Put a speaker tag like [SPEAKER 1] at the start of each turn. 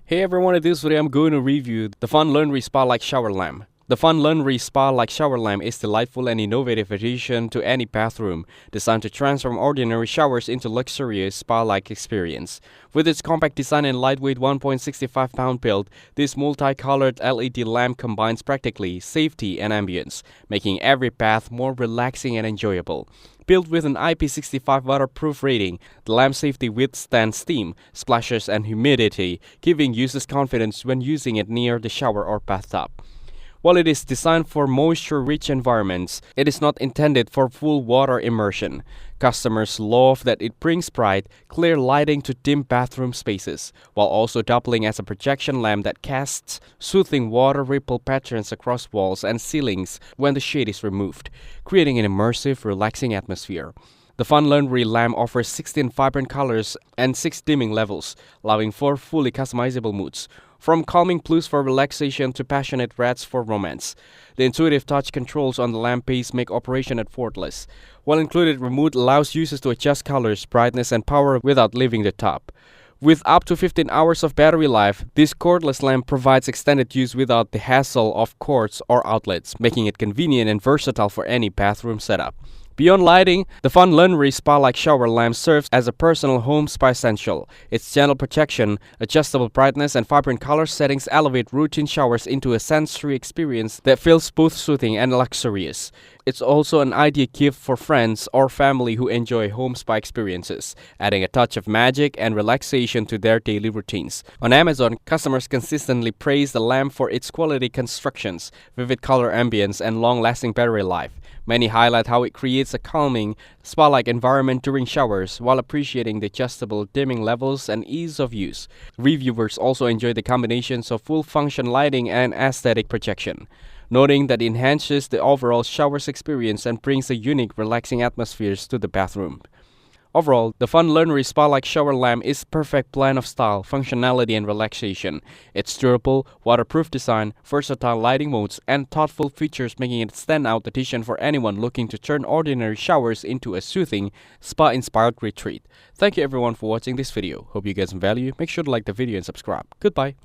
[SPEAKER 1] Hey everyone, in this video I'm going to review the Funlenry Spa-like shower lamp. The Funlenry Spa-like shower lamp is a delightful and innovative addition to any bathroom, designed to transform ordinary showers into luxurious spa-like experience. With its compact design and lightweight 1.65-pound build, this multicolored LED lamp combines practically safety and ambience, making every bath more relaxing and enjoyable. Built with an IP65 waterproof rating, the lamp safely withstands steam, splashes, and humidity, giving users confidence when using it near the shower or bathtub. While it is designed for moisture-rich environments, it is not intended for full water immersion. Customers love that it brings bright, clear lighting to dim bathroom spaces, while also doubling as a projection lamp that casts soothing water ripple patterns across walls and ceilings when the shade is removed, creating an immersive, relaxing atmosphere. The Funlenry lamp offers 16 vibrant colors and 6 dimming levels, allowing for fully customizable moods, from calming blues for relaxation to passionate reds for romance. The intuitive touch controls on the lamp base make operation effortless, while included remote allows users to adjust colors, brightness, and power without leaving the tub. With up to 15 hours of battery life, this cordless lamp provides extended use without the hassle of cords or outlets, making it convenient and versatile for any bathroom setup. Beyond lighting, the Funlenry Spa-like shower lamp serves as a personal home spa essential. Its gentle protection, adjustable brightness, and vibrant color settings elevate routine showers into a sensory experience that feels both soothing and luxurious. It's also an ideal gift for friends or family who enjoy home spa experiences, adding a touch of magic and relaxation to their daily routines. On Amazon, customers consistently praise the lamp for its quality constructions, vivid color ambience, and long-lasting battery life. Many highlight how it creates a calming, spa-like environment during showers while appreciating the adjustable dimming levels and ease of use. Reviewers also enjoy the combinations of full-function lighting and aesthetic projection, noting that it enhances the overall shower's experience and brings a unique, relaxing atmosphere to the bathroom. Overall, the Funlenry Spa-like shower lamp is a perfect blend of style, functionality, and relaxation. Its durable, waterproof design, versatile lighting modes, and thoughtful features making it a standout addition for anyone looking to turn ordinary showers into a soothing, spa-inspired retreat. Thank you everyone for watching this video. Hope you get some value. Make sure to like the video and subscribe. Goodbye.